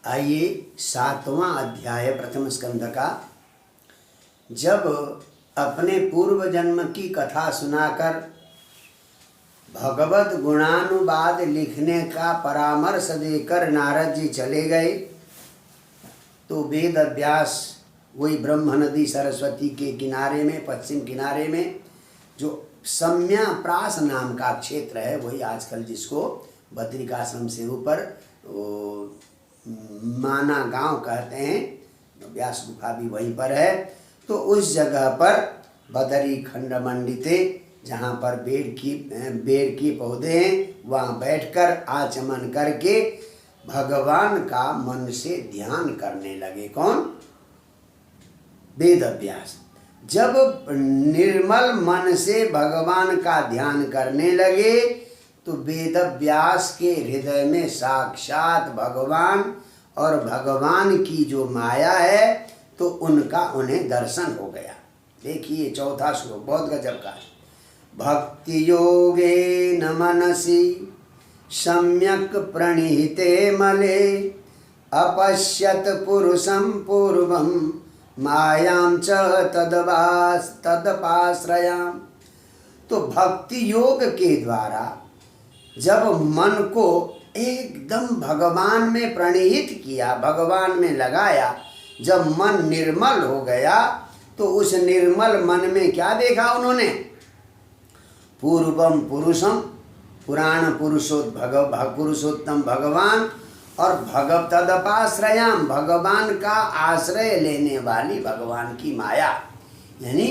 आइए 7वां अध्याय प्रथम स्कंध का। जब अपने पूर्व जन्म की कथा सुनाकर भगवत गुणानुवाद लिखने का परामर्श देकर नारद जी चले गए, तो वेद व्यास वही ब्रह्म नदी सरस्वती के किनारे में, पश्चिम किनारे में जो सम्याप्रास नाम का क्षेत्र है, वही आजकल जिसको बद्रिकाश्रम से ऊपर माना गांव कहते हैं, व्यास गुफा भी वहीं पर है। तो उस जगह पर बदरी खंड मंडिते, जहाँ पर बेर की पौधे हैं, वहाँ बैठकर आचमन करके भगवान का मन से ध्यान करने लगे। कौन? वेद व्यास। जब निर्मल मन से भगवान का ध्यान करने लगे तो वेद व्यास के हृदय में साक्षात भगवान और भगवान की जो माया है, तो उनका उन्हें दर्शन हो गया। देखिए 4था श्लोक बहुत गजब का है। भक्ति योगे न मनसी सम्यक प्रणीते मले अपश्यत पुरुषं पूर्वं मायां च तदपाश्रयां। तो भक्ति योग के द्वारा जब मन को एकदम भगवान में प्रणीत किया, भगवान में लगाया, जब मन निर्मल हो गया, तो उस निर्मल मन में क्या देखा उन्होंने? पूर्वम पुरुषम, पुराण पुरुषोत्तम भगवान, और तदपाश्रयाम, भगवान का आश्रय लेने वाली भगवान की माया, यानी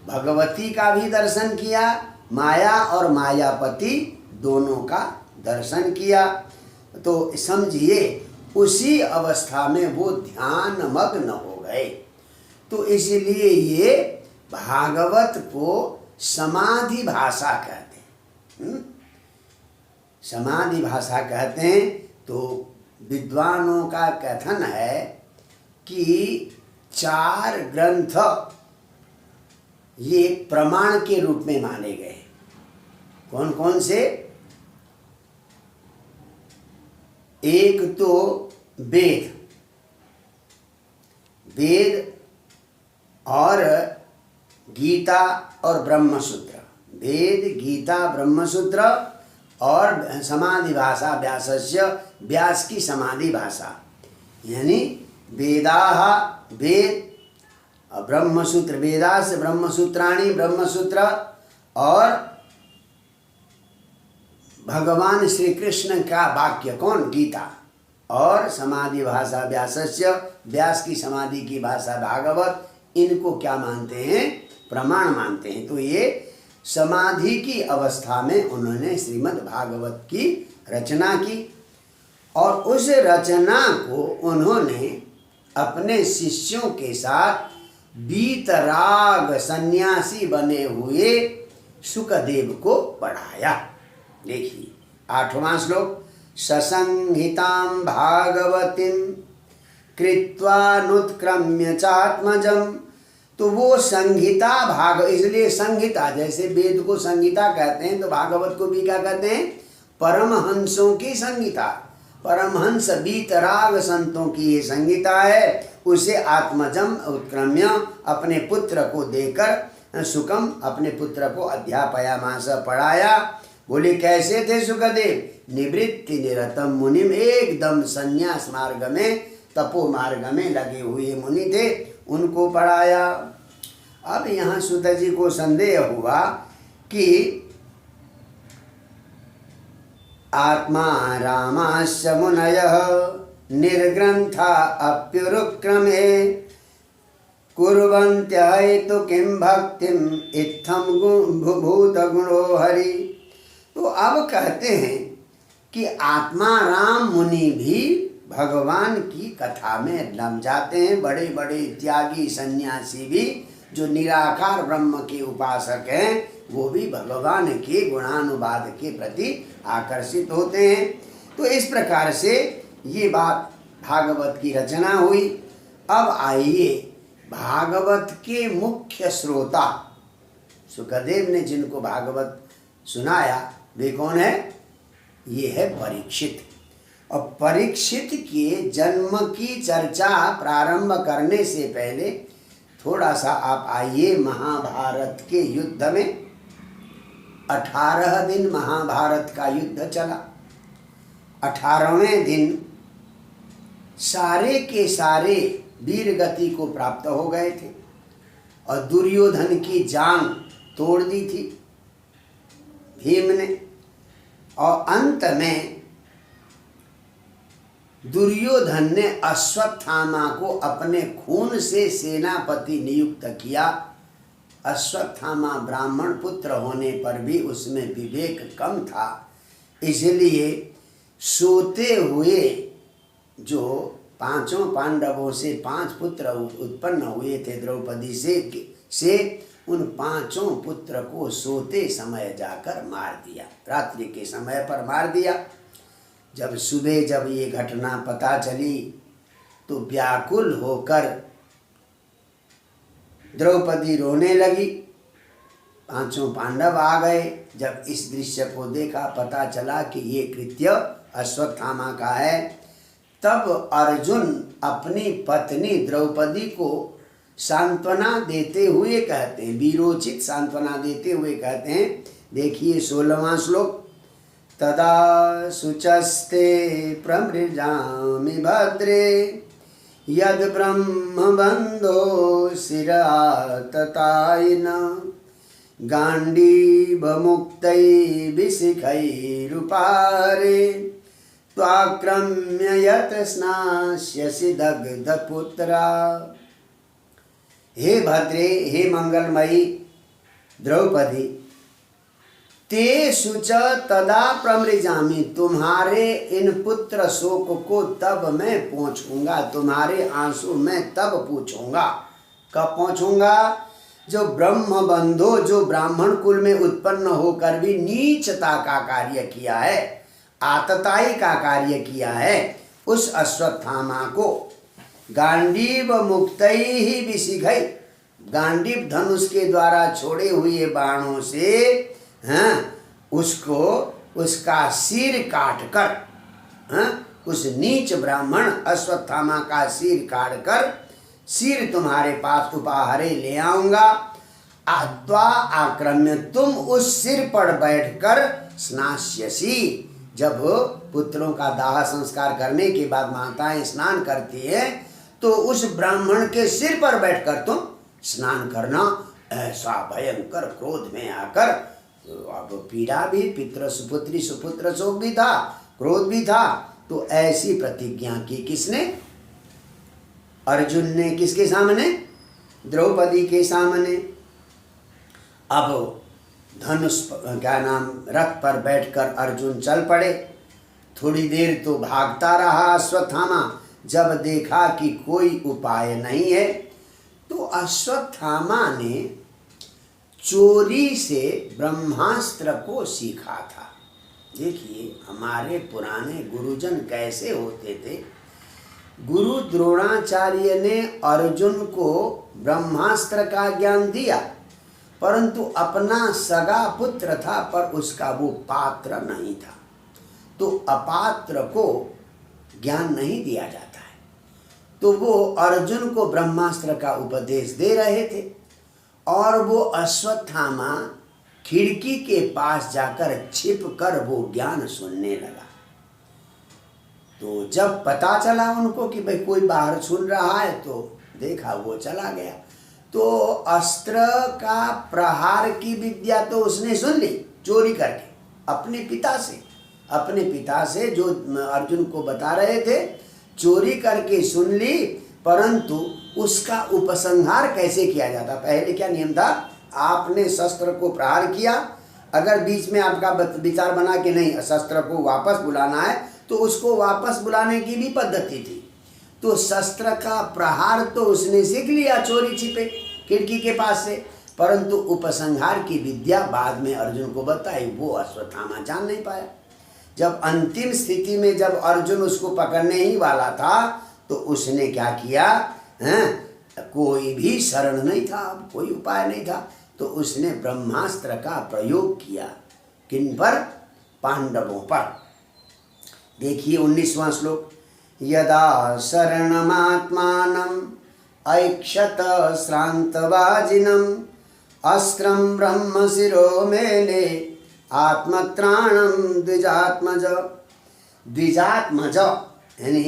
भगवती का भी दर्शन किया, माया और मायापति दोनों का दर्शन किया। तो समझिए उसी अवस्था में वो ध्यान मग्न हो गए। तो इसलिए ये भागवत को समाधि भाषा कहते हैं। समाधि भाषा कहते हैं। तो विद्वानों का कथन है कि 4 ग्रंथ ये प्रमाण के रूप में माने गए। कौन कौन से? एक तो वेद और गीता और ब्रह्मसूत्र, वेद गीता ब्रह्मसूत्र और समाधि भाषा व्यासस्य, व्यास की समाधि भाषा, यानी वेदाः वेद, ब्रह्मसूत्र वेदास्य ब्रह्मसूत्राणि ब्रह्मसूत्र, और भगवान श्री कृष्ण का वाक्य कौन? गीता, और समाधि भाषा व्यासस्य, व्यास की समाधि की भाषा भागवत। इनको क्या मानते हैं? प्रमाण मानते हैं। तो ये समाधि की अवस्था में उन्होंने श्रीमद् भागवत की रचना की, और उस रचना को उन्होंने अपने शिष्यों के साथ वीतराग सन्यासी बने हुए शुकदेव को पढ़ाया। देखिए 8वां श्लोक। ससंहितां भागवतीं कृत्वा नुत्क्रम्य चात्मजम्। तो वो संहिता भाग, इसलिए संहिता, जैसे वेद को संहिता कहते हैं, तो भागवत को भी क्या कहते हैं? परमहंसों की संहिता। परमहंस वीतराग संतों की ये संहिता है। उसे आत्मजम उत्क्रम्य, अपने पुत्र को देकर, सुकम अपने पुत्र को अध्यापयामास, पढ़ाया। बोले कैसे थे सुखदेव? निवृत्ति निरतम मुनिम, एकदम संन्यास मार्ग में, तपो मार्ग में लगे हुए मुनि थे, उनको पढ़ाया। अब यहाँ सुत जी को संदेह हुआ कि आत्मा रामास्य मुनयः निर्ग्रंथा अप्युरुक्रमे कुर्वन्त्यहेतु किं भक्तिम इत्थम भूत गुणो हरि। तो अब कहते हैं कि आत्मा राम मुनि भी भगवान की कथा में लम जाते हैं। बड़े बड़े त्यागी सन्यासी भी, जो निराकार ब्रह्म के उपासक हैं, वो भी भगवान के गुणानुवाद के प्रति आकर्षित होते हैं। तो इस प्रकार से ये बात भागवत की रचना हुई। अब आइए भागवत के मुख्य श्रोता, सुखदेव ने जिनको भागवत सुनाया, वे कौन है? ये है परीक्षित। और परीक्षित के जन्म की चर्चा प्रारंभ करने से पहले थोड़ा सा आप आइए महाभारत के युद्ध में। 18 दिन महाभारत का युद्ध चला। 18वें दिन सारे के सारे वीर गति को प्राप्त हो गए थे और दुर्योधन की जान तोड़ दी थी भीम ने। और अंत में दुर्योधन ने अश्वत्थामा को अपने खून से सेनापति नियुक्त किया। अश्वत्थामा ब्राह्मण पुत्र होने पर भी उसमें विवेक कम था, इसलिए सोते हुए जो 5 पांडवों से 5 पुत्र उत्पन्न हुए थे द्रौपदी से उन 5 पुत्र को सोते समय जाकर मार दिया। रात्रि के समय पर मार दिया। जब सुबह जब ये घटना पता चली तो व्याकुल होकर द्रौपदी रोने लगी। 5 पांडव आ गए। जब इस दृश्य को देखा, पता चला कि ये कृत्य अश्वत्थामा का है, तब अर्जुन अपनी पत्नी द्रौपदी को सांत्वना देते हुए कहते हैं, वीरोचित सांत्वना देते हुए कहते हैं, देखिए 16वां श्लोक, तदा शुचस्ते प्रमृजामि भद्रे यद ब्रह्मबंधो शिराततायिन गांडीवमुक्तै विशिखैरुपारे त्वाक्रम्य यत् स्नास्यसि दग्धपुत्रा। हे भद्रे, हे मंगलमयी द्रौपदी, ते शुच तदा प्रमृजामि, तुम्हारे इन पुत्र शोक को तब मैं पहुँचूंगा, तुम्हारे आंसू मैं तब पूछूंगा। कब पहुँचूंगा? जो ब्रह्म बंधो, जो ब्राह्मण कुल में उत्पन्न होकर भी नीचता का कार्य किया है, आतताई का कार्य किया है, उस अश्वत्थामा को गांडीव मुक्तै ही विशिखै, गांडीव धनुष के द्वारा छोड़े हुए बाणों से उसको उसका सिर काट कर, उस नीच ब्राह्मण अश्वत्थामा का सिर काट कर सिर तुम्हारे पास उपाहरे ले आऊंगा। अद्वा आक्रम्य, तुम उस सिर पर बैठकर स्नास्यसि, जब पुत्रों का दाह संस्कार करने के बाद माताएं स्नान करती है तो उस ब्राह्मण के सिर पर बैठकर तुम स्नान करना। ऐसा भयंकर क्रोध में आकर, अब पीड़ा भी, पितृ सुपुत्री सुपुत्र शोक भी था, क्रोध भी था, तो ऐसी प्रतिज्ञा की किसने? अर्जुन ने। किसके सामने? द्रौपदी के सामने। अब धनुष क्या नाम रथ पर बैठकर अर्जुन चल पड़े। थोड़ी देर तो भागता रहा अश्वत्थामा। जब देखा कि कोई उपाय नहीं है तो अश्वत्थामा ने चोरी से ब्रह्मास्त्र को सीखा था। देखिए हमारे पुराने गुरुजन कैसे होते थे। गुरु द्रोणाचार्य ने अर्जुन को ब्रह्मास्त्र का ज्ञान दिया, परंतु अपना सगा पुत्र था पर उसका वो पात्र नहीं था, तो अपात्र को ज्ञान नहीं दिया जाता है। तो वो अर्जुन को ब्रह्मास्त्र का उपदेश दे रहे थे और वो अश्वत्थामा खिड़की के पास जाकर छिप कर वो ज्ञान सुनने लगा। तो जब पता चला उनको कि भाई कोई बाहर सुन रहा है तो देखा वो चला गया। तो अस्त्र का प्रहार की विद्या तो उसने सुन ली चोरी करके अपने पिता से जो अर्जुन को बता रहे थे, चोरी करके सुन ली, परंतु उसका उपसंहार कैसे किया जाता। पहले क्या नियम था, आपने शस्त्र को प्रहार किया, अगर बीच में आपका विचार बना कि नहीं शस्त्र को वापस बुलाना है तो उसको वापस बुलाने की भी पद्धति थी। तो शस्त्र का प्रहार तो उसने सीख लिया चोरी छिपे खिड़की के पास से, परंतु उपसंहार की विद्या बाद में अर्जुन को बताई, वो अश्वत्थामा जान नहीं पाया। जब अंतिम स्थिति में जब अर्जुन उसको पकड़ने ही वाला था तो उसने क्या किया, कोई भी शरण नहीं था, कोई उपाय नहीं था, तो उसने ब्रह्मास्त्र का प्रयोग किया। किन पर? पांडवों पर। देखिए 19वां श्लोक, यदा शरणमात्मानम् ऐक्षत श्रान्तवाजिनम् अस्त्रं ब्रह्म शिरो मेले आत्मत्राणम द्विजात्मज। द्विजात्मज यानी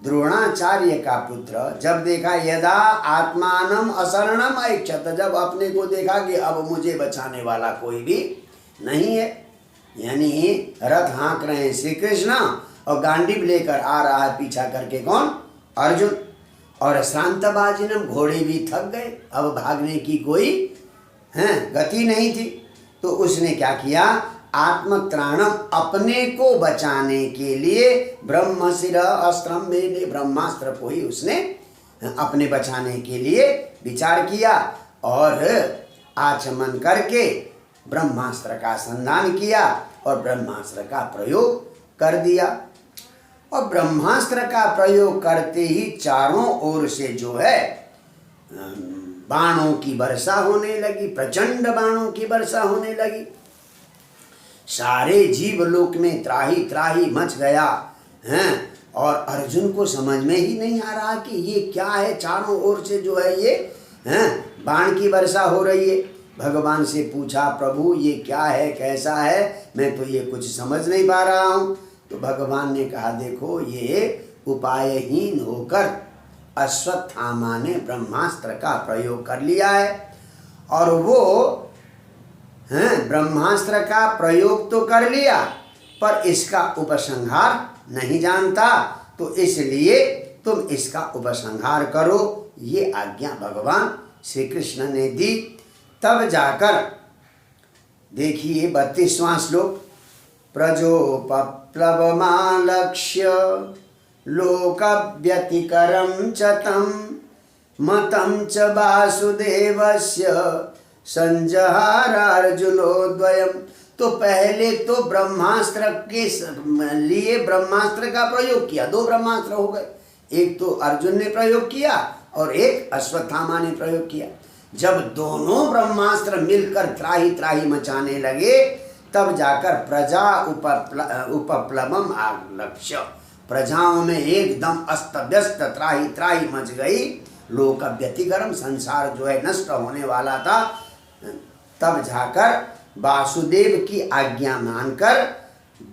द्रोणाचार्य का पुत्र जब देखा, यदा आत्मानम अशरणम ऐक्षत, जब अपने को देखा कि अब मुझे बचाने वाला कोई भी नहीं है, यानी रथ हाँक रहे हैं श्री कृष्ण और गांडीव लेकर आ रहा है पीछा करके कौन, अर्जुन। और श्रांतबाजिनम, घोड़े भी थक गए, अब भागने की कोई गति नहीं थी। तो उसने क्या किया, आत्मत्राणम, अपने को बचाने के लिए ब्रह्मशिर अस्त्रम मेले, ब्रह्मास्त्र को ही उसने अपने बचाने के लिए विचार किया और आचमन करके ब्रह्मास्त्र का संधान किया और ब्रह्मास्त्र का प्रयोग कर दिया। और ब्रह्मास्त्र का प्रयोग करते ही चारों ओर से जो है बाणों की वर्षा होने लगी, प्रचंड बाणों की वर्षा होने लगी। सारे जीवलोक में त्राही त्राही मच गया हैं। और अर्जुन को समझ में ही नहीं आ रहा कि ये क्या है, चारों ओर से जो है ये बाण की वर्षा हो रही है। भगवान से पूछा, प्रभु ये क्या है, कैसा है, मैं तो ये कुछ समझ नहीं पा रहा हूँ। तो भगवान ने कहा, देखो ये उपायहीन होकर अश्वत्थामा ने ब्रह्मास्त्र का प्रयोग कर लिया है और वो ब्रह्मास्त्र का प्रयोग तो कर लिया पर इसका उपसंहार नहीं जानता, तो इसलिए तुम इसका उपसंहार करो, ये आज्ञा भगवान श्री कृष्ण ने दी। तब जाकर देखिए 32वां श्लोक, प्रजोपप्लवमालक्ष्य लोकव्यतिकरं च तं मतं च वासुदेवस्य संजहारार्जुनोद्वयम्। तो पहले तो ब्रह्मास्त्र के लिए ब्रह्मास्त्र का प्रयोग किया, 2 ब्रह्मास्त्र हो गए, एक तो अर्जुन ने प्रयोग किया और एक अश्वत्थामा ने प्रयोग किया। जब दोनों ब्रह्मास्त्र मिलकर त्राही त्राही मचाने लगे तब जाकर प्रजा उपप्लवम आलक्ष्य, प्रजाओं में एकदम अस्त व्यस्त त्राही त्राही मच गई। लोक व्यतिकरम, संसार जो है नष्ट होने वाला था। तब जाकर वासुदेव की आज्ञा मानकर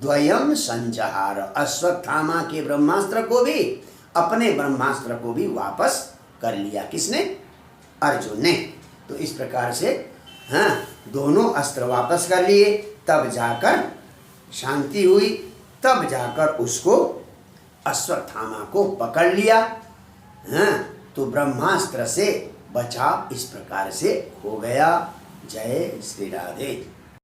द्वयम संजहार, अश्वत्थामा के ब्रह्मास्त्र को भी अपने ब्रह्मास्त्र को भी वापस कर लिया। किसने? अर्जुन ने। तो इस प्रकार से दोनों अस्त्र वापस कर लिए। तब जाकर शांति हुई, तब जाकर उसको अश्वत्थामा को पकड़ लिया। तो ब्रह्मास्त्र से बचाव इस प्रकार से हो गया। जय श्री राधे।